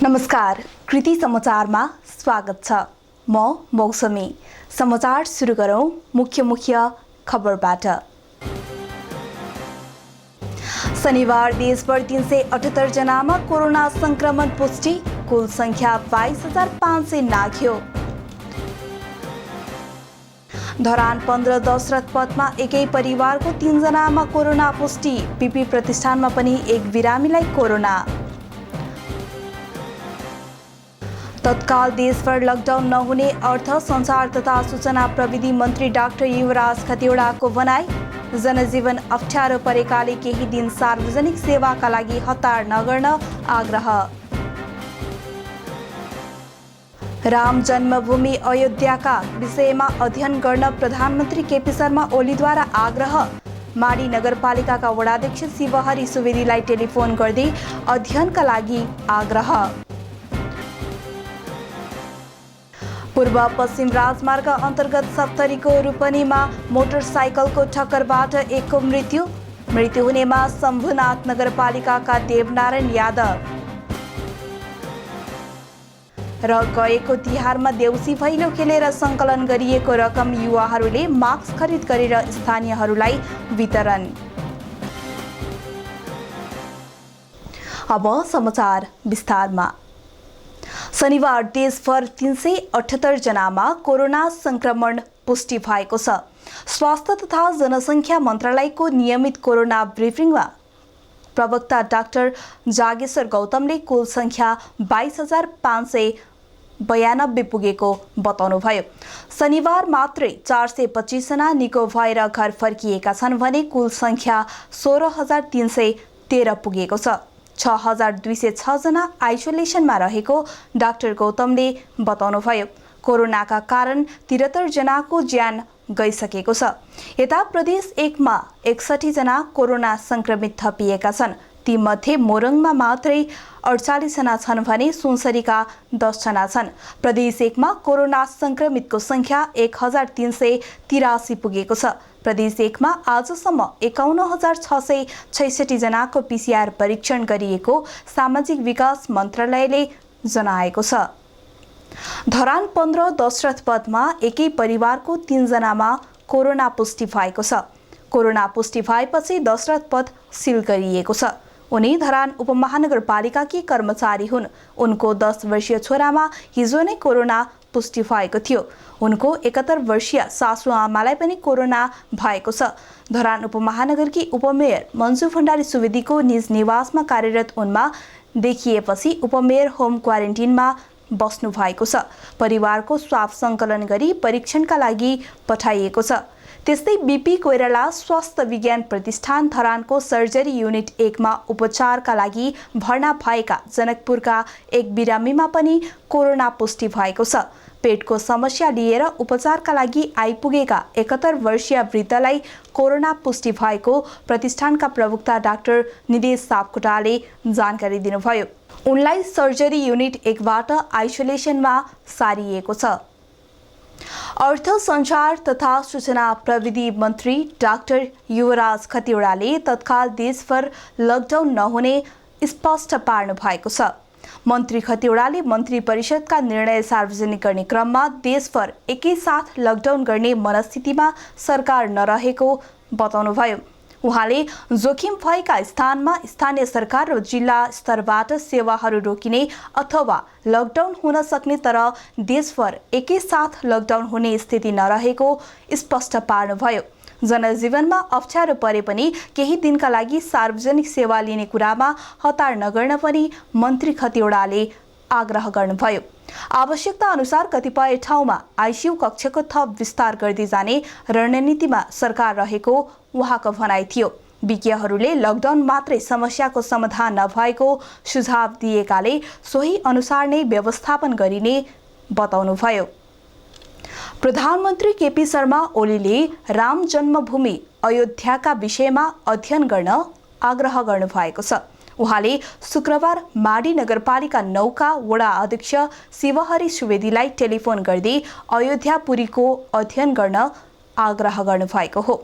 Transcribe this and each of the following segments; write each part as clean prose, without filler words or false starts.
नमस्कार, कृति समाचारमा स्वागत छ। म मौसमी। समाचार सुरु गरौं मुख्य खबरबाट। शनिबार देशभर 378 जनामा कोरोना संक्रमण पुष्टि, कुल संख्या 22,500 नाघ्यो। धरान 15 दशरथ पथमा एकै परिवारको 3 जनामा कोरोना पुष्टि, पीपी प्रतिष्ठानमा पनि एक बिरामीलाई कोरोना। तत्काल देशभर लकडाउन नहुने अर्थ सञ्चार तथा सूचना प्रविधि मन्त्री डाक्टर युवराज खतिवडाको भनाई। जनजीवन अप्ठ्यारो परेकाले केही दिन सार्वजनिक सेवाका लागि हतार नगर्न आग्रह। राम जन्मभूमि अयोध्याका विषयमा अध्ययन गर्न प्रधानमन्त्री केपी शर्मा ओलीद्वारा आग्रह। माडी नगरपालिकाका वडाध्यक्ष शिवहरि सुवेदीलाई टेलिफोन गर्दै अध्ययनका लागि आग्रह। पूर्व पश्चिम राजमार्ग अन्तर्गत सप्तरीको रूपनीमा मोटरसाइकलको ठक्करबाट एकको मृत्यु हुनेमा शम्भुनाथ नगरपालिकाका देवनारायण यादव। र गएको तिहारमा देउसी भैलो खेलेर सङ्कलन गरिएको रकम युवाहरूले मास्क खरिद गरेर स्थानीयहरूलाई वितरण। अब समाचार विस्तारमा। शनिबार देशभर 378 जनामा कोरोना संक्रमण पुष्टि भएको छ। स्वास्थ्य तथा जनसङ्ख्या मन्त्रालयको नियमित कोरोना ब्रिफिङमा प्रवक्ता डाक्टर जागेश्वर गौतमले कुल संख्या 22,592 पुगेको बताउनुभयो। शनिबार मात्रै 425 जना निको भएर घर फर्किएका छन् भने कुल संख्या 16,313 पुगेको छ। 6,206 जना आइसोलेसनमा रहेको डाक्टर गौतमले बताउनुभयो। कोरोनाका कारण 73 जनाको ज्यान गइसकेको छ। यता प्रदेश 1 मा 61 जना कोरोना संक्रमित थपिएका छन्। तीमध्ये मोरङमा मात्रै 48 जना छन् भने सुनसरीका 10 जना छन्। प्रदेश 1 मा कोरोना संक्रमितको संख्या 1,383 पुगेको छ। प्रदेश 1 मा आजसम्म 51,666 जनाको पीसीआर परीक्षण गरिएको सामाजिक विकास मन्त्रालयले जनाएको छ। धरान 15 दशरथ पथमा एकै परिवारको 3 जनामा कोरोना पुष्टि भएको छ। कोरोना पुष्टि भएपछि दशरथ पथ सिल गरिएको छ। उनी धरान उपमहानगरपालिकाकी कर्मचारी हुन्। उनको 10 वर्षीय छोरामा हिजो नै कोरोना पुष्टि भएको थियो। उनको 71 वर्षीय सासु आमालाई पनि कोरोना भएको छ। धरान उपमहानगरकी उपमेयर मन्जु भण्डारी सुवेदीको निज निवासमा कार्यरत उनमा देखिएपछि उपमेयर होम क्वारेन्टिनमा बस्नु भएको छ। परिवारको स्वाब सङ्कलन गरी परीक्षणका लागि पठाइएको छ। त्यस्तै बीपी कोइराला स्वास्थ्य विज्ञान प्रतिष्ठान धरानको सर्जरी युनिट 1 मा उपचारका लागि भर्ना भएका जनकपुरका एक बिरामीमा पनि कोरोना पुष्टि भएको छ। पेटको समस्या लिएर उपचारका लागि आइपुगेका 71 वर्षीय वृद्धलाई कोरोना पुष्टि भएको प्रतिष्ठानका प्रवक्ता डाक्टर निदेश सापकोटाले जानकारी दिनुभयो। उनलाई सर्जरी युनिट 1 बाट आइसोलेसनमा सारिएको छ। अर्थ सञ्चार तथा सूचना प्रविधि मन्त्री डाक्टर युवराज खतिवडाले तत्काल देशभर लकडाउन नहुने स्पष्ट पार्नु भएको छ। मन्त्री खतिवडाले मन्त्री परिषदका निर्णय सार्वजनिक गर्ने क्रममा देशभर एकैसाथ लकडाउन गर्ने मनस्थितिमा सरकार नरहेको बताउनुभयो। उहाँले जोखिम भएका स्थानमा स्थानीय सरकार र जिल्ला स्तरबाट सेवाहरू रोकिने अथवा लकडाउन हुन सक्ने तर देशभर एकैसाथ लकडाउन हुने स्थिति नरहेको स्पष्ट पार्नुभयो। जनजीवनमा अप्ठ्यारो परे पनि केही दिनका लागि सार्वजनिक सेवा लिने कुरामा हतार नगर्न पनि मन्त्री खतिवडाले आग्रह गर्नुभयो। आवश्यकता अनुसार कतिपय ठाउँमा आइसियु कक्षको थप विस्तार गर्दै जाने रणनीतिमा सरकार रहेको उहाँको भनाइ थियो। विज्ञहरूले लकडाउन मात्रै समस्याको समाधान नभएको सुझाव दिएकाले सोही अनुसार नै व्यवस्थापन गरिने बताउनुभयो। प्रधानमन्त्री केपी शर्मा ओलीले राम जन्मभूमि अयोध्याका विषयमा अध्ययन गर्न आग्रह गर्नुभएको छ। उहाँले शुक्रबार माडी नगरपालिका 9 का वडा अध्यक्ष शिवहरि सुवेदीलाई टेलिफोन गर्दै अयोध्यापुरीको अध्ययन गर्न आग्रह गर्नुभएको हो।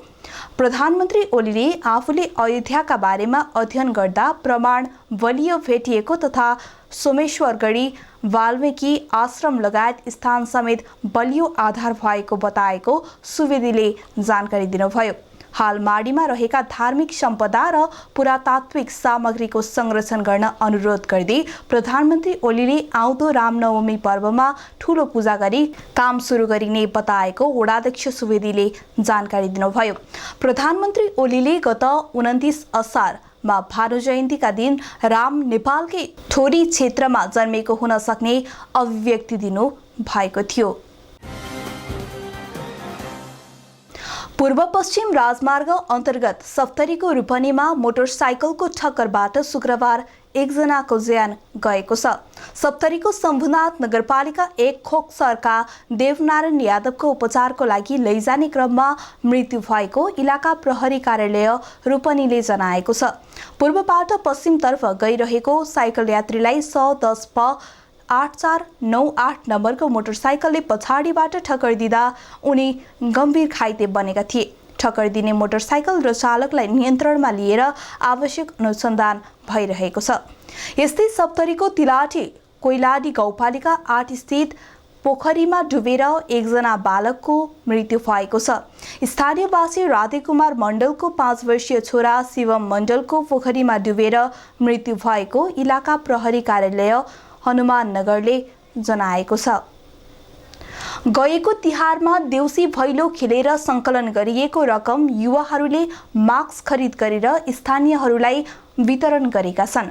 प्रधानमन्त्री ओलीले आफूले अयोध्याका बारेमा अध्ययन गर्दा प्रमाण बलियो भेटिएको तथा सोमेश्वरगढी वाल्मीकि आश्रम लगायत स्थान समेत बलियो आधार भएको बताएको सुवेदीले जानकारी दिनुभयो। हाल माडीमा रहेका धार्मिक सम्पदा र पुरातात्विक सामग्रीको संरक्षण गर्न अनुरोध गर्दै प्रधानमन्त्री ओलीले आउँदो रामनवमी पर्वमा ठूलो पूजा गरी काम सुरु गरिने बताएको वडाध्यक्ष सुवेदीले जानकारी दिनुभयो। प्रधानमन्त्री ओलीले गत 29 असारमा भानु जयन्तीका दिन राम नेपालकै थोरी क्षेत्रमा जन्मेको हुन सक्ने अभिव्यक्ति दिनु भएको थियो। पूर्व पश्चिम राजमार्ग अन्तर्गत सप्तरीको रूपनीमा मोटरसाइकलको ठक्करबाट शुक्रबार एकजनाको ज्यान गएको छ। सप्तरीको शम्भुनाथ नगरपालिका 1 खोक्सरका देवनारायण यादवको उपचारको लागि लैजाने क्रममा मृत्यु भएको इलाका प्रहरी कार्यालय रूपनीले जनाएको छ। पूर्वबाट पश्चिमतर्फ गइरहेको साइकल यात्रीलाई 110/8498 नम्बरको मोटरसाइकलले पछाडिबाट ठक्कर दिँदा उनी गम्भीर घाइते बनेका थिए। ठक्कर दिने मोटरसाइकल र चालकलाई नियन्त्रणमा लिएर आवश्यक अनुसन्धान भइरहेको छ। यस्तै सप्तरीको तिलाठी कोइलाडी गाउँपालिका 8 स्थित पोखरीमा डुबेर एकजना बालकको मृत्यु भएको छ। स्थानीयवासी राधेकुमार मण्डलको 5 वर्षीय छोरा शिवम मण्डलको पोखरीमा डुबेर मृत्यु भएको इलाका प्रहरी कार्यालय हनुमान नगरले जनाएको छ। गएको तिहारमा देउसी भैलो खेलेर सङ्कलन गरिएको रकम युवाहरूले मास्क खरिद गरेर स्थानीयहरूलाई वितरण गरेका छन्।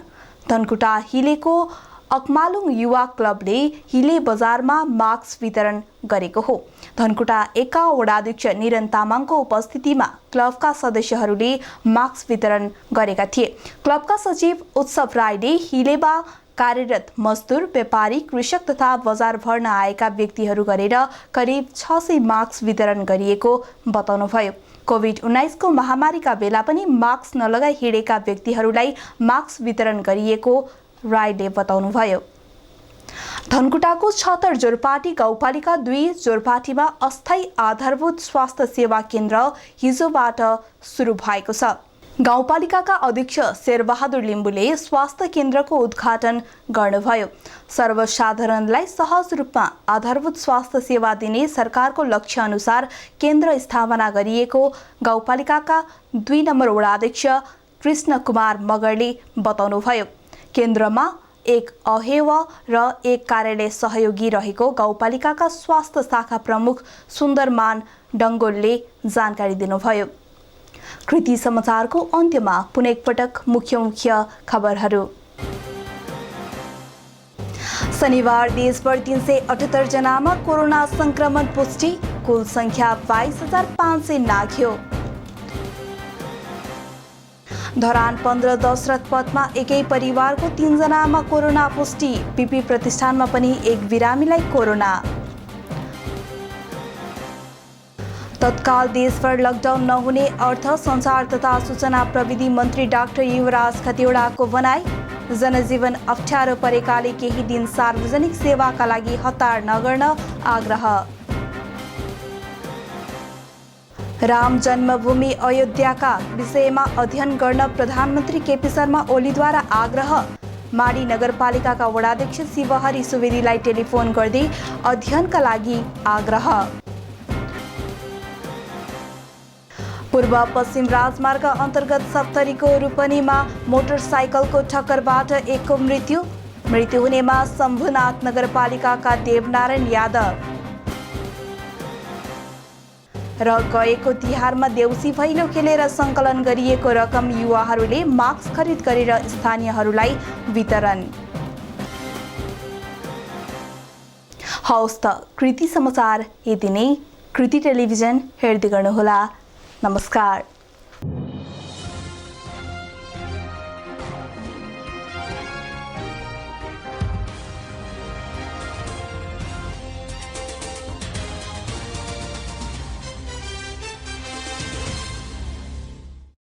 धनकुटा हिलेको अकमालुङ युवा क्लबले हिले बजारमा मास्क वितरण गरेको हो। धनकुटा 1 का वडाध्यक्ष निरन तामाङको उपस्थितिमा क्लबका सदस्यहरूले मास्क वितरण गरेका थिए। क्लबका सचिव उत्सव राईले हिलेमा कार्यरत मजदुर, व्यापारी, कृषक तथा बजार भर्न आएका व्यक्तिहरू गरेर करिब 600 मास्क वितरण गरिएको बताउनुभयो। कोभिड-19 को महामारीका बेला पनि मास्क नलगाई हिँडेका व्यक्तिहरूलाई मास्क वितरण गरिएको राईले बताउनुभयो। धनकुटाको 76 जोरपाटी गाउँपालिका 2 जोरपाटीमा अस्थायी आधारभूत स्वास्थ्य सेवा केन्द्र हिजोबाट सुरु भएको छ। गाउँपालिकाका अध्यक्ष शेरबहादुर लिम्बुले स्वास्थ्य केन्द्रको उद्घाटन गर्नुभयो। सर्वसाधारणलाई सहज रूपमा आधारभूत स्वास्थ्य सेवा दिने सरकारको लक्ष्य अनुसार केन्द्र स्थापना गरिएको गाउँपालिकाका 2 नम्बर वडाध्यक्ष कृष्ण कुमार मगरले बताउनुभयो। केन्द्रमा 1 अहेवा र 1 कार्यालय सहयोगी रहेको गाउँपालिकाका स्वास्थ्य शाखा प्रमुख सुन्दरमान डङ्गोलले जानकारी दिनुभयो। कृति समाचारको अन्त्यमा पुनः एकपटक मुख्य खबरहरू। शनिबार देशभर 378 जनामा कोरोना संक्रमण पुष्टि, कुल संख्या 22,500 नाघ्यो। धरान 15 दशरथ पथमा एकै परिवारको 3 जनामा कोरोना पुष्टि, पिपी प्रतिष्ठानमा पनि एक बिरामीलाई कोरोना। तत्काल देशभर लकडाउन नहुने अर्थ सञ्चार तथा सूचना प्रविधि मन्त्री डाक्टर युवराज खतिवडाको भनाई। जनजीवन अप्ठ्यारो परेकाले केही दिन सार्वजनिक सेवाका लागि हतार नगर्न आग्रह। राम जन्मभूमि अयोध्याका विषयमा अध्ययन गर्न प्रधानमन्त्री केपी शर्मा ओलीद्वारा आग्रह। माडी नगरपालिकाका वडाध्यक्ष शिवहरि सुवेदीलाई टेलिफोन गर्दै अध्ययनका लागि आग्रह। पूर्व पश्चिम राजमार्ग अन्तर्गत सप्तरीको रूपनीमा मोटरसाइकलको ठक्करबाट एकको मृत्यु हुनेमा शम्भुनाथ नगरपालिकाका देवनारायण यादव। र गएको तिहारमा देउसी भैलो खेलेर सङ्कलन गरिएको रकम युवाहरूले मास्क खरिद गरेर स्थानीयहरूलाई वितरण। हवस् त कृति समाचार यति नै। कृति टेलिभिजन हेर्दै गर्नुहोला। नमस्कार।